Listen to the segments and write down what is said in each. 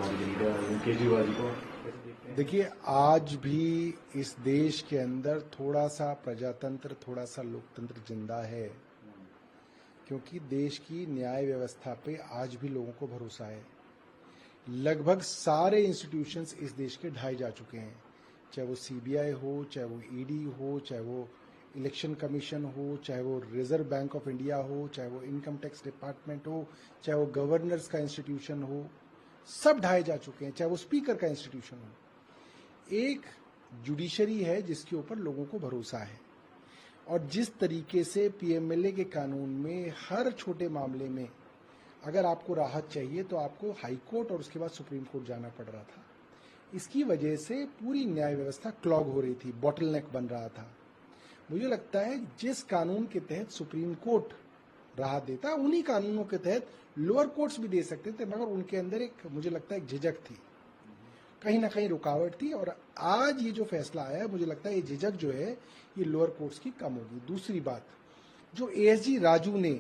Party के leader Kejriwal ji को कैसे देखते हैं? देखिए, आज भी इस देश के अंदर थोड़ा सा प्रजातंत्र, थोड़ा सा लोकतंत्र जिंदा है, क्योंकि देश की न्याय व्यवस्था पे आज भी लोगों को भरोसा है। लगभग सारे इंस्टीट्यूशंस इस देश के ढाए जा चुके हैं, चाहे वो सीबीआई हो, चाहे वो ईडी हो, चाहे वो इलेक्शन कमीशन हो, चाहे वो रिजर्व बैंक ऑफ इंडिया हो, चाहे वो इनकम टैक्स डिपार्टमेंट हो, चाहे वो गवर्नर्स का इंस्टीट्यूशन हो, सब ढाए जा चुके हैं, चाहे वो स्पीकर का इंस्टीट्यूशन हो। एक जुडिशरी है जिसके ऊपर लोगों को भरोसा है, और जिस तरीके से पीएमएलए के कानून में हर छोटे मामले में अगर आपको राहत चाहिए तो आपको हाई कोर्ट और उसके बाद सुप्रीम कोर्ट जाना पड़ रहा था, इसकी वजह से पूरी न्याय व्यवस्था क्लॉग हो रही थी, बॉटलनेक बन रहा था। मुझे लगता है जिस कानून के तहत सुप्रीम कोर्ट राहत देता, उन्हीं कानूनों के तहत लोअर कोर्ट्स भी दे सकते थे, मगर उनके अंदर एक, मुझे लगता है, एक झिझक थी, कहीं ना कहीं रुकावट थी। और आज ये जो फैसला आया है, मुझे लगता है ये झिझक जो है ये लोअर कोर्ट्स की कम होगी। दूसरी बात, जो एएसजी राजू ने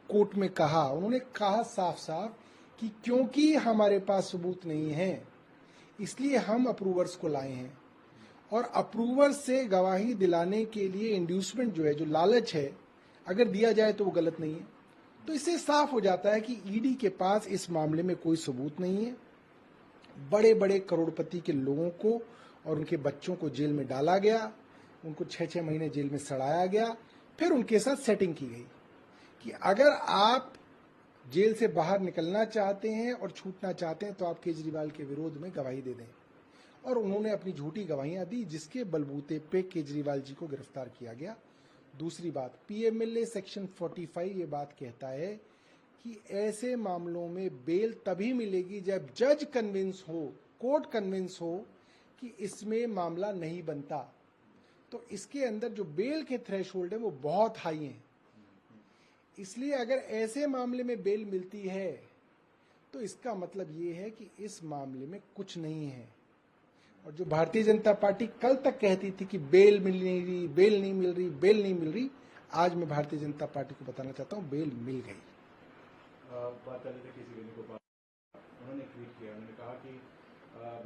कोर्ट में कहा, उन्होंने कहा साफ साफ कि क्योंकि हमारे पास सबूत नहीं है इसलिए हम अप्रूवर्स को लाए हैं, और अप्रूवर्स से गवाही दिलाने के लिए इंड्यूसमेंट जो है, जो लालच है, अगर दिया जाए तो वो गलत नहीं है। तो इससे साफ हो जाता है कि ईडी के पास इस मामले में कोई सबूत नहीं है। बड़े बड़े करोड़पति के लोगों को और उनके बच्चों को जेल में डाला गया, उनको 6-6 महीने जेल में सड़ाया गया, फिर उनके साथ सेटिंग की गई कि अगर आप जेल से बाहर निकलना चाहते हैं और छूटना चाहते हैं तो आप केजरीवाल के विरोध में गवाही दे दें। और उन्होंने अपनी झूठी गवाहियां दी, जिसके बलबूते पे केजरीवाल जी को गिरफ्तार किया गया। दूसरी बात, पीएमएलए सेक्शन 45 ये बात कहता है कि ऐसे मामलों में बेल तभी मिलेगी जब जज कन्विंस हो, कोर्ट कन्विंस हो कि इसमें मामला नहीं बनता। तो इसके अंदर जो बेल के थ्रेशोल्ड है वो बहुत हाई है, इसलिए अगर ऐसे मामले में बेल मिलती है तो इसका मतलब ये है कि इस मामले में कुछ नहीं है। और जो भारतीय जनता पार्टी कल तक कहती थी कि बेल मिल नहीं रही, बेल नहीं मिल रही, बेल नहीं मिल रही, आज मैं भारतीय जनता पार्टी को बताना चाहता हूँ बेल मिल गई। बात कर लेते किसी वेणुगोपाल, उन्होंने ट्वीट किया, उन्होंने कहा कि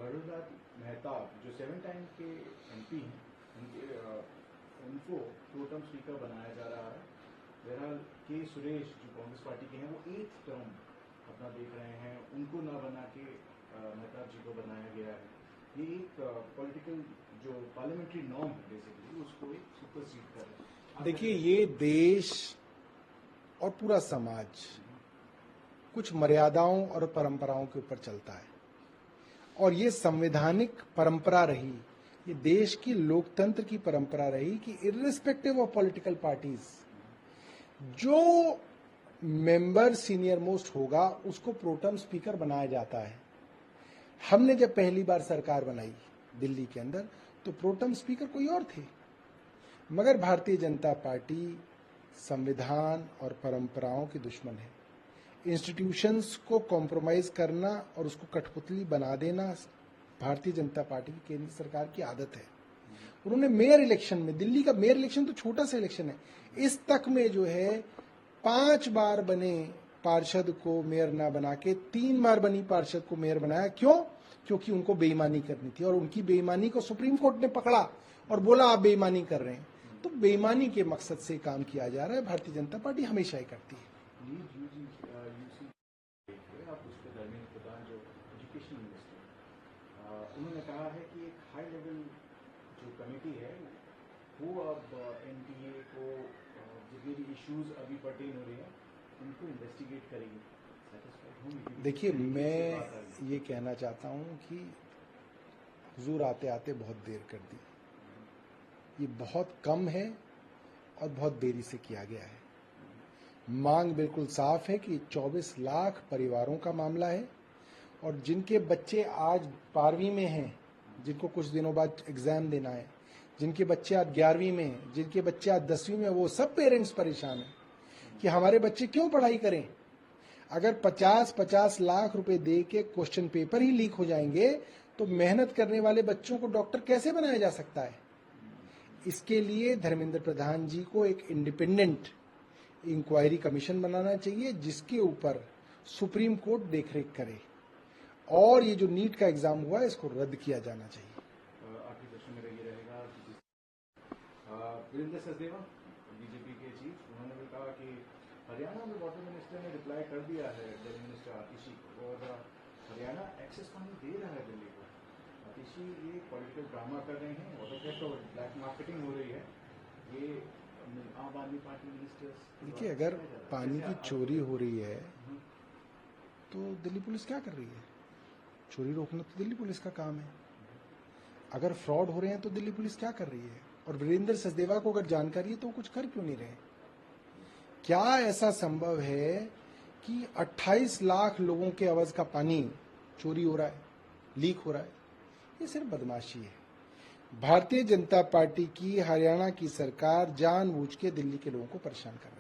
भरुलाल मेहताब जो 7 टाइम के एमपी हैं, उनको प्रो टर्म स्पीकर बनाया जा रहा है। बहरहाल के सुरेश जो कांग्रेस पार्टी के हैं वो 8th टर्म अपना देख रहे हैं, उनको ना बना के मेहताब जी को बनाया गया है। ये एक पॉलिटिकल जो पार्लियामेंट्री नॉर्म है बेसिकली उसको एक सुपरसीड कर रहा है। देखिए, ये देश और पूरा समाज कुछ मर्यादाओं और परंपराओं के ऊपर चलता है, और ये संवैधानिक परंपरा रही, ये देश की लोकतंत्र की परंपरा रही कि इर्रिस्पेक्टिव ऑफ पॉलिटिकल पार्टीज जो मेंबर सीनियर मोस्ट होगा उसको प्रोटम स्पीकर बनाया जाता है। हमने जब पहली बार सरकार बनाई दिल्ली के अंदर तो प्रोटम स्पीकर कोई और थे, मगर भारतीय जनता पार्टी संविधान और परंपराओं की दुश्मन है। इंस्टीट्यूशंस को कॉम्प्रोमाइज करना और उसको कठपुतली बना देना भारतीय जनता पार्टी की केंद्र सरकार की आदत है। उन्होंने मेयर इलेक्शन में, दिल्ली का मेयर इलेक्शन तो छोटा सा इलेक्शन है, इस तक में जो है 5 बार बने पार्षद को मेयर ना बना के 3 बार बनी पार्षद को मेयर बनाया। क्यों? क्योंकि उनको बेईमानी करनी थी, और उनकी बेईमानी को सुप्रीम कोर्ट ने पकड़ा और बोला आप बेईमानी कर रहे हैं। तो बेईमानी के मकसद से काम किया जा रहा है, भारतीय जनता पार्टी हमेशा ही करती है। उन्होंने कहा है कि एक हाई लेवल जो कमेटी है वो अब एनटीए को जितने भी इश्यूज अभी पर्टेन हो रहे हैं उनको इन्वेस्टिगेट करेंगे। देखिए, मैं ये कहना चाहता हूँ कि हुजूर आते आते बहुत देर कर दी, ये बहुत कम है और बहुत देरी से किया गया है। मांग बिल्कुल साफ है कि 24 लाख परिवारों का मामला है, और जिनके बच्चे आज 12वीं में हैं, जिनको कुछ दिनों बाद एग्जाम देना है, जिनके बच्चे आज 11वीं में हैं, जिनके बच्चे आज 10वीं में, वो सब पेरेंट्स परेशान हैं कि हमारे बच्चे क्यों पढ़ाई करें। अगर 50-50 लाख रुपए दे के क्वेश्चन पेपर ही लीक हो जाएंगे तो मेहनत करने वाले बच्चों को डॉक्टर कैसे बनाया जा सकता है। इसके लिए धर्मेंद्र प्रधान जी को एक इंडिपेंडेंट इंक्वायरी कमीशन बनाना चाहिए, जिसके ऊपर सुप्रीम कोर्ट देखरेख करे। और ये जो नीट का एग्जाम हुआ है इसको रद्द किया जाना चाहिए। आखिरी प्रश्न मेरा ये रहेगा, वीरेंद्र सचदेवा बीजेपी के चीफ, उन्होंने भी कहा कि हरियाणा में वाटर मिनिस्टर ने रिप्लाई कर दिया है दिल्ली मिनिस्टर आतिशी को, और हरियाणा एक्सेस पानी दे रहा है दिल्ली को। आतिशी ये पॉलिटिकल ड्रामा कर रहे हैं, वाटर का तो ब्लैक मार्केटिंग हो रही है, ये आम आदमी पार्टी मिनिस्टर्स। देखिए, अगर पानी की चोरी हो रही है तो दिल्ली पुलिस क्या कर रही है? चोरी रोकना तो दिल्ली पुलिस का काम है। अगर फ्रॉड हो रहे हैं तो दिल्ली पुलिस क्या कर रही है? और वीरेंद्र सचदेवा को अगर जानकारी है तो कुछ कर क्यों नहीं रहे? क्या ऐसा संभव है कि 28 लाख लोगों के आवाज का पानी चोरी हो रहा है, लीक हो रहा है? ये सिर्फ बदमाशी है। भारतीय जनता पार्टी की हरियाणा की सरकार जानबूझ के दिल्ली के लोगों को परेशान कर रही है।